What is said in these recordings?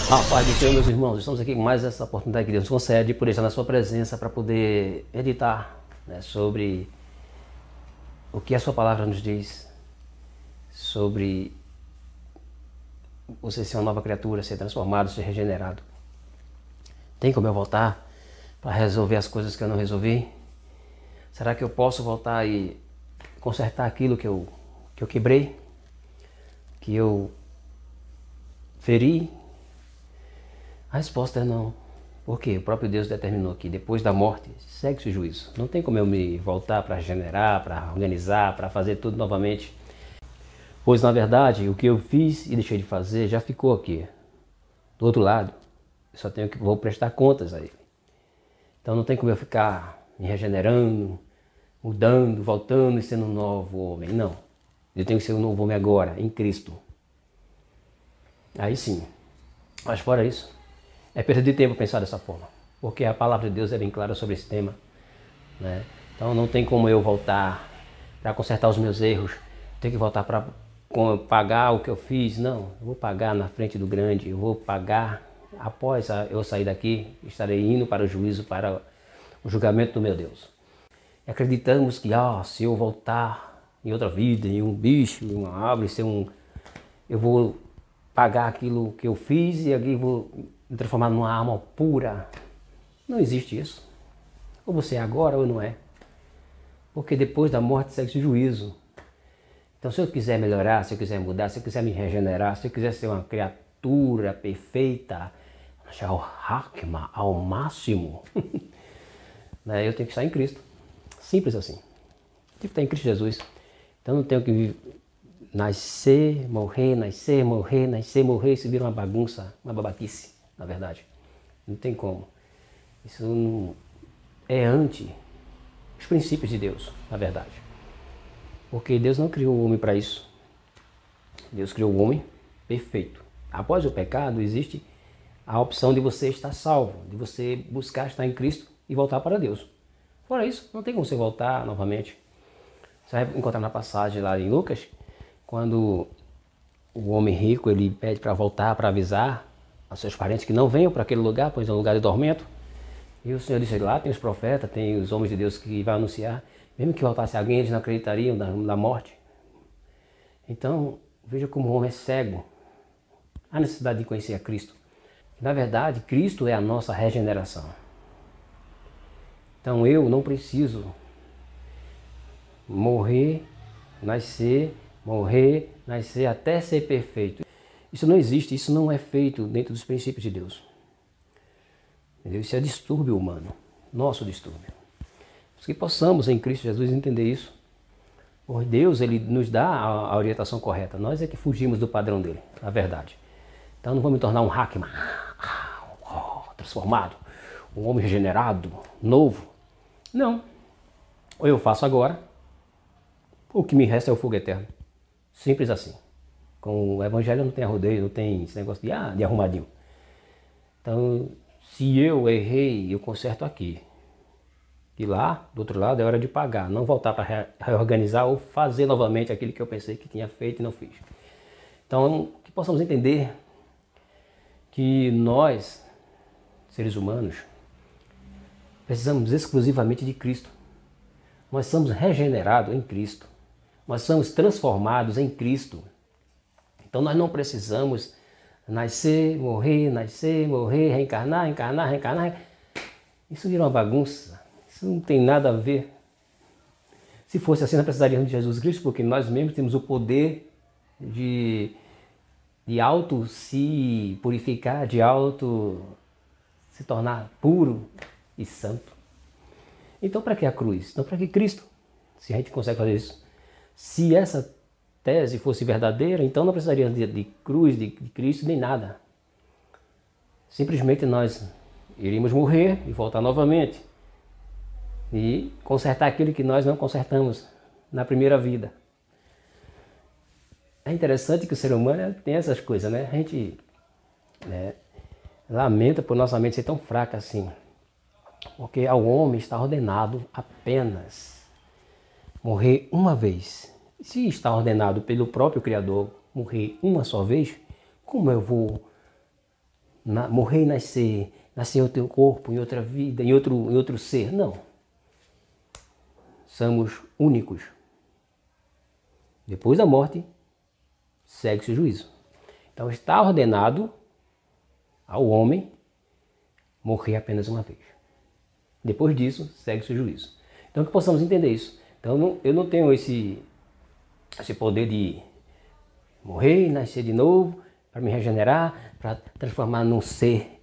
A paz do Senhor, meus irmãos, estamos aqui com mais essa oportunidade que Deus nos concede por estar na sua presença para poder meditar, né, sobre o que a sua palavra nos diz, sobre você ser uma nova criatura, ser transformado, ser regenerado. Tem como eu voltar para resolver as coisas que eu não resolvi? Será que eu posso voltar e consertar aquilo que eu quebrei, que eu feri? A resposta é não. Porque o próprio Deus determinou que depois da morte segue-se o juízo. Não tem como eu me voltar para regenerar, para organizar, para fazer tudo novamente. Pois na verdade o que eu fiz e deixei de fazer já ficou aqui. Do outro lado, eu só vou prestar contas a ele. Então não tem como eu ficar me regenerando, mudando, voltando e sendo um novo homem. Não. Eu tenho que ser um novo homem agora, em Cristo. Aí sim. Mas fora isso, é perda de tempo pensar dessa forma, porque a palavra de Deus é bem clara sobre esse tema, né? Então não tem como eu voltar para consertar os meus erros, tenho que voltar para pagar o que eu fiz. Não, eu vou pagar na frente do grande, eu vou pagar após eu sair daqui, estarei indo para o juízo, para o julgamento do meu Deus. E acreditamos que se eu voltar em outra vida, em um bicho, em uma árvore, eu vou pagar aquilo que eu fiz e aqui vou me transformar numa alma pura. Não existe isso. Ou você é agora ou não é. Porque depois da morte segue o juízo. Então se eu quiser melhorar, se eu quiser mudar, se eu quiser me regenerar, se eu quiser ser uma criatura perfeita, achar o Hakma ao máximo, né, eu tenho que estar em Cristo. Simples assim. Tenho que estar em Cristo Jesus. Então não tenho que nascer, morrer, nascer, morrer, nascer, morrer. Isso vira uma bagunça, uma babaquice. Na verdade, não tem como. Isso não é anti os princípios de Deus, na verdade. Porque Deus não criou o homem para isso. Deus criou o homem perfeito. Após o pecado, existe a opção de você estar salvo, de você buscar estar em Cristo e voltar para Deus. Fora isso, não tem como você voltar novamente. Você vai encontrar na passagem lá em Lucas, quando o homem rico ele pede para voltar, para avisar aos seus parentes que não venham para aquele lugar, pois é um lugar de tormento. E o Senhor disse: lá tem os profetas, tem os homens de Deus que vão anunciar. Mesmo que voltasse alguém, eles não acreditariam na morte. Então, veja como o homem é cego. Há necessidade de conhecer a Cristo. Na verdade, Cristo é a nossa regeneração. Então eu não preciso morrer, nascer até ser perfeito. Isso não existe, isso não é feito dentro dos princípios de Deus. Entendeu? Isso é distúrbio humano, nosso distúrbio. Que possamos em Cristo Jesus entender isso. Por Deus, Ele nos dá a orientação correta. Nós é que fugimos do padrão dele, na verdade. Então não vou me tornar um Hakma, transformado, um homem regenerado, novo. Não. Ou eu faço agora, o que me resta é o fogo eterno. Simples assim. Com o evangelho não tem arrodeio, não tem esse negócio de arrumadinho. Então, se eu errei, eu conserto aqui. E lá, do outro lado, é hora de pagar. Não voltar para reorganizar ou fazer novamente aquilo que eu pensei que tinha feito e não fiz. Então, que possamos entender que nós, seres humanos, precisamos exclusivamente de Cristo. Nós somos regenerados em Cristo. Nós somos transformados em Cristo. Então nós não precisamos nascer, morrer, reencarnar. Isso vira uma bagunça. Isso não tem nada a ver. Se fosse assim, nós precisaríamos de Jesus Cristo, porque nós mesmos temos o poder de auto se purificar, de auto se tornar puro e santo. Então para que a cruz? Então para que Cristo? Se a gente consegue fazer isso. Se essa tese fosse verdadeira, então não precisaria de cruz, de Cristo, nem nada. Simplesmente nós iríamos morrer e voltar novamente. E consertar aquilo que nós não consertamos na primeira vida. É interessante que o ser humano tem essas coisas, né? A gente lamenta por nossa mente ser tão fraca assim. Porque ao homem está ordenado apenas morrer uma vez. Se está ordenado pelo próprio Criador morrer uma só vez, como eu vou morrer e nascer em outro corpo, em outra vida, em outro ser. Não. Somos únicos. Depois da morte, segue-se o juízo. Então está ordenado ao homem morrer apenas uma vez. Depois disso, segue-se o juízo. Então que possamos entender isso. Então eu não tenho esse poder de morrer e nascer de novo, para me regenerar, para transformar num ser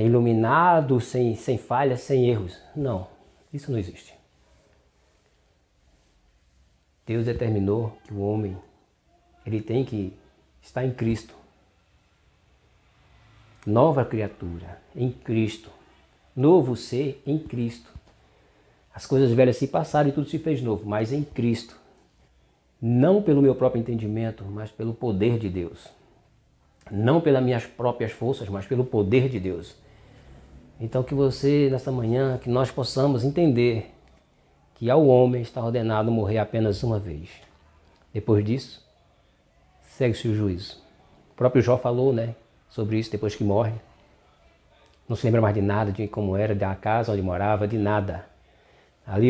iluminado, sem falhas, sem erros. Não, isso não existe. Deus determinou que o homem ele tem que estar em Cristo. Nova criatura em Cristo. Novo ser em Cristo. As coisas velhas se passaram e tudo se fez novo, mas em Cristo. Não pelo meu próprio entendimento, mas pelo poder de Deus. Não pelas minhas próprias forças, mas pelo poder de Deus. Então que você, nesta manhã, que nós possamos entender que ao homem está ordenado morrer apenas uma vez. Depois disso, segue-se o juízo. O próprio Jó falou, sobre isso depois que morre. Não se lembra mais de nada, de como era, da casa onde morava, de nada. Ali,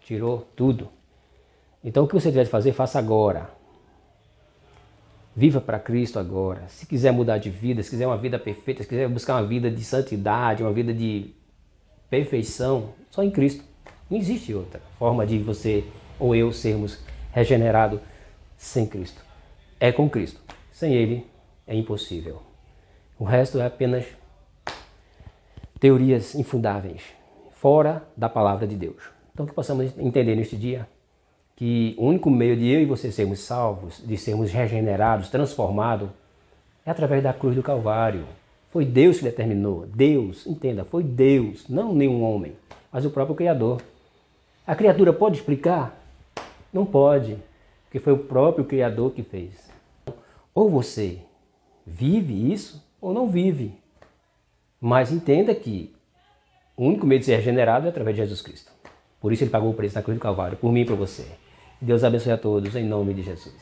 tirou tudo. Então o que você deve fazer, faça agora. Viva para Cristo agora. Se quiser mudar de vida, se quiser uma vida perfeita, se quiser buscar uma vida de santidade, uma vida de perfeição, só em Cristo. Não existe outra forma de você ou eu sermos regenerados sem Cristo. É com Cristo. Sem Ele é impossível. O resto é apenas teorias infundáveis, fora da palavra de Deus. Então que possamos entender neste dia que o único meio de eu e você sermos salvos, de sermos regenerados, transformados, é através da cruz do Calvário. Foi Deus que determinou. Deus, entenda, foi Deus, não nenhum homem, mas o próprio Criador. A criatura pode explicar? Não pode, porque foi o próprio Criador que fez. Ou você vive isso, ou não vive. Mas entenda que o único meio de ser regenerado é através de Jesus Cristo. Por isso ele pagou o preço na cruz do Calvário, por mim e por você. Deus abençoe a todos, em nome de Jesus.